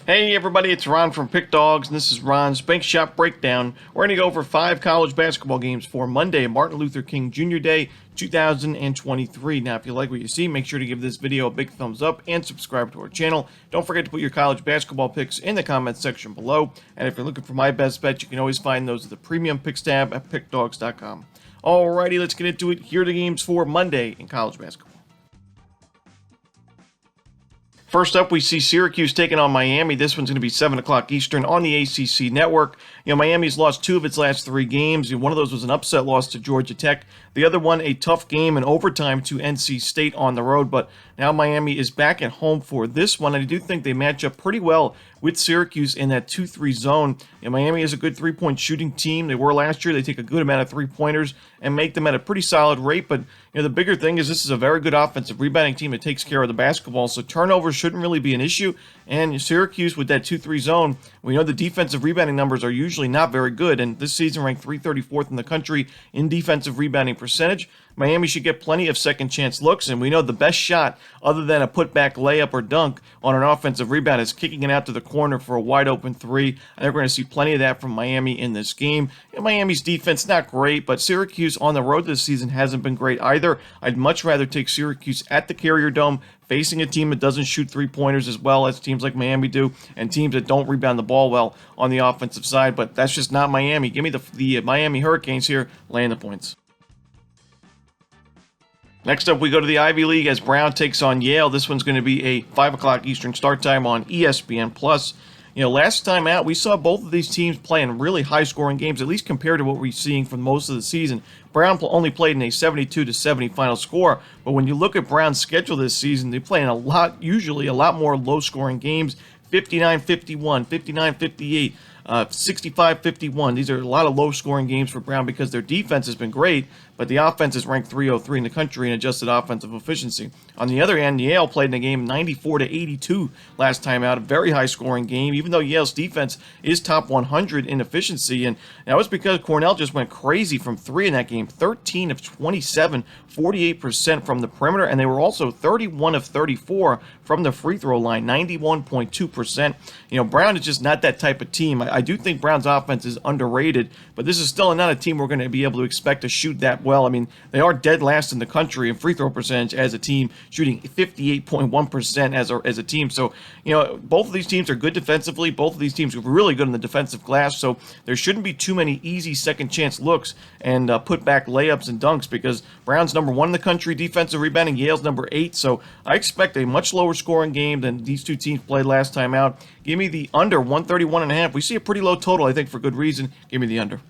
Hey everybody, it's Ron from Pick Dawgz, and this is Ron's Bank Shop Breakdown. We're going to go over 5 college basketball games for Monday, Martin Luther King Jr. Day, 2023. Now, if you like what you see, make sure to give this video a big thumbs up and subscribe to our channel. Don't forget to put your college basketball picks in the comments section below. And if you're looking for my best bet, you can always find those at the premium picks tab at pickdawgz.com. Alrighty, let's get into it. Here are the games for Monday in college basketball. First up, we see Syracuse taking on Miami. This one's going to be 7 o'clock Eastern on the ACC network. Miami's lost 2 of its last 3 games. One of those was an upset loss to Georgia Tech. The other one, a tough game in overtime to NC State on the road. But now Miami is back at home for this one. And I do think they match up pretty well with Syracuse in that 2-3 zone. Miami is a good three-point shooting team. They were last year. They take a good amount of three-pointers and make them at a pretty solid rate. But the bigger thing is this is a very good offensive rebounding team that takes care of the basketball. So turnovers shouldn't really be an issue. And Syracuse with that 2-3 zone, we know the defensive rebounding numbers are usually not very good. And this season ranked 334th in the country in defensive rebounding percentage. Miami should get plenty of second chance looks, and we know the best shot other than a putback layup or dunk on an offensive rebound is kicking it out to the corner for a wide open three. I think we're going to see plenty of that from Miami in this game. Miami's defense not great, but Syracuse on the road this season hasn't been great either. I'd much rather take Syracuse at the Carrier Dome, facing a team that doesn't shoot three-pointers as well as teams like Miami do, and teams that don't rebound the ball well on the offensive side. But that's just not Miami. Give me the Miami Hurricanes here, laying the points. Next up, we go to the Ivy League as Brown takes on Yale. This one's going to be a 5 o'clock Eastern start time on ESPN+. Last time out, we saw both of these teams playing really high-scoring games, at least compared to what we're seeing for most of the season. Brown only played in a 72-70 final score, but when you look at Brown's schedule this season, they play in usually a lot more low-scoring games, 59-51, 59-58, 65-51. These are a lot of low-scoring games for Brown because their defense has been great, but the offense is ranked 303 in the country in adjusted offensive efficiency. On the other end, Yale played in a game 94-82 last time out, a very high-scoring game, even though Yale's defense is top 100 in efficiency, and that was because Cornell just went crazy from 3 in that game, 13 of 27, 48% from the perimeter, and they were also 31 of 34 from the free throw line, 91.2%. Brown is just not that type of team. I do think Brown's offense is underrated, but this is still not a team we're going to be able to expect to shoot that well. I mean, they are dead last in the country in free throw percentage as a team, shooting 58.1% as a team. So, both of these teams are good defensively. Both of these teams are really good in the defensive glass. So there shouldn't be too many easy second chance looks and put back layups and dunks because Brown's number 1 in the country defensive rebounding, Yale's number 8. So I expect a much lower scoring game than these two teams played last time out. Give me the under 131.5. We see a pretty low total, I think, for good reason. Give me the under.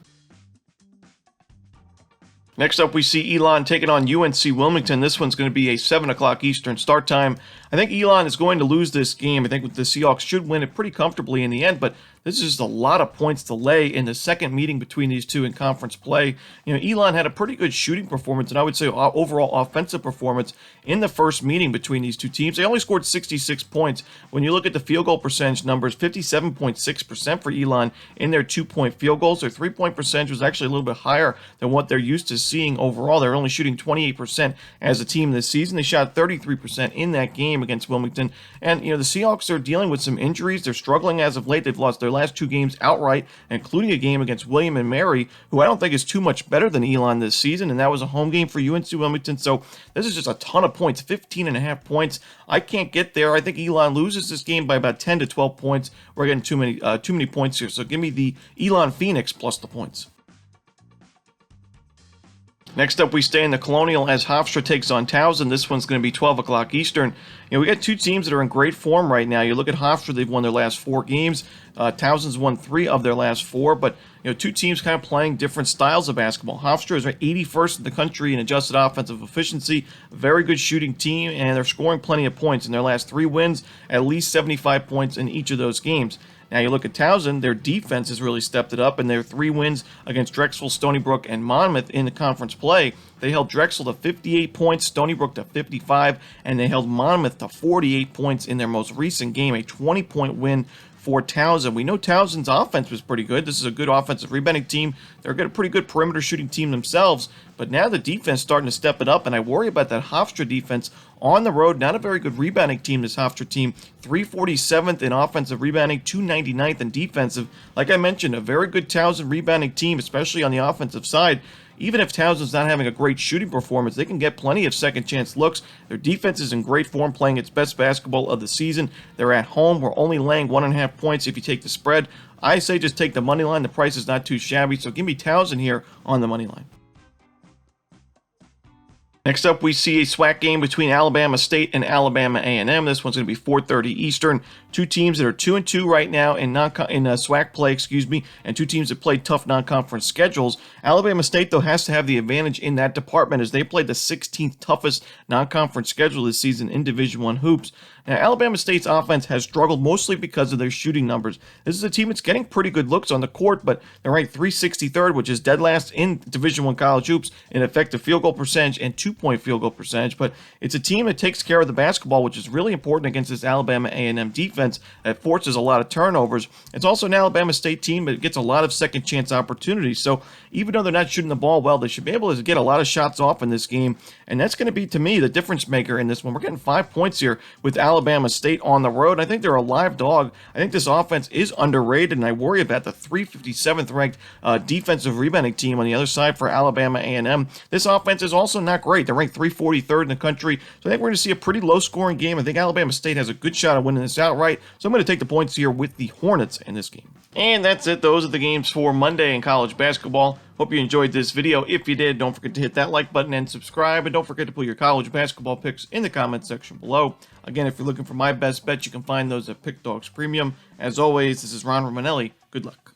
Next up, we see Elon taking on UNC Wilmington. This one's going to be a 7 o'clock Eastern start time. I think Elon is going to lose this game. I think the Seahawks should win it pretty comfortably in the end, but this is just a lot of points to lay in the second meeting between these two in conference play. Elon had a pretty good shooting performance, and I would say overall offensive performance in the first meeting between these two teams. They only scored 66 points. When you look at the field goal percentage numbers, 57.6% for Elon in their 2-point field goals. Their 3-point percentage was actually a little bit higher than what they're used to seeing overall. They're only shooting 28% as a team this season. They shot 33% in that game against Wilmington. And, the Seahawks are dealing with some injuries. They're struggling as of late. They've lost their last 2 games outright, including a game against William and Mary, who I don't think is too much better than Elon this season, and that was a home game for UNC Wilmington. So this is just a ton of points, 15.5 points. I can't get there. I think Elon loses this game by about 10 to 12 points. We're getting too many points here. So give me the Elon Phoenix plus the points. Next up, we stay in the Colonial as Hofstra takes on Towson. This one's going to be 12 o'clock Eastern. We got two teams that are in great form right now. You look at Hofstra, they've won their last 4 games. Towson's won 3 of their last 4, but two teams kind of playing different styles of basketball. Hofstra is 81st in the country in adjusted offensive efficiency, very good shooting team, and they're scoring plenty of points. In their last 3 wins, at least 75 points in each of those games. Now you look at Towson, their defense has really stepped it up, and their 3 wins against Drexel, Stony Brook, and Monmouth in the conference play. They held Drexel to 58 points, Stony Brook to 55, and they held Monmouth to 48 points in their most recent game, a 20-point win for Towson. We know Towson's offense was pretty good. This is a good offensive rebounding team. They're a pretty good perimeter shooting team themselves, but now the defense starting to step it up, and I worry about that Hofstra defense on the road. Not a very good rebounding team, this Hofstra team. 347th in offensive rebounding, 299th in defensive. Like I mentioned, a very good Towson rebounding team, especially on the offensive side. Even if Towson's not having a great shooting performance, they can get plenty of second chance looks. Their defense is in great form, playing its best basketball of the season. They're at home. We're only laying 1.5 points if you take the spread. I say just take the money line. The price is not too shabby, so give me Towson here on the money line. Next up, we see a SWAC game between Alabama State and Alabama A&M. This one's going to be 4:30 Eastern. Two teams that are 2-2 right now in SWAC play, and two teams that play tough non-conference schedules. Alabama State, though, has to have the advantage in that department as they played the 16th toughest non-conference schedule this season in Division I hoops. Now, Alabama State's offense has struggled mostly because of their shooting numbers. This is a team that's getting pretty good looks on the court, but they're ranked 363rd, which is dead last in Division I college hoops in effective field goal percentage and two-point field goal percentage. But it's a team that takes care of the basketball, which is really important against this Alabama A&M defense that forces a lot of turnovers. It's also an Alabama State team that gets a lot of second chance opportunities. So even though they're not shooting the ball well, they should be able to get a lot of shots off in this game. And that's going to be, to me, the difference maker in this one. We're getting 5 points here with Alabama State on the road. I think they're a live dog. I think this offense is underrated, and I worry about the 357th ranked defensive rebounding team on the other side for Alabama A&M. This offense is also not great. They're ranked 343rd in the country, so I think we're going to see a pretty low-scoring game. I think Alabama State has a good shot at winning this outright, so I'm going to take the points here with the Hornets in this game. And that's it. Those are the games for Monday in college basketball. Hope you enjoyed this video. If you did, don't forget to hit that like button and subscribe. And don't forget to put your college basketball picks in the comments section below. Again, if you're looking for my best bets, you can find those at Pick Dawgz Premium. As always, this is Ron Romanelli. Good luck.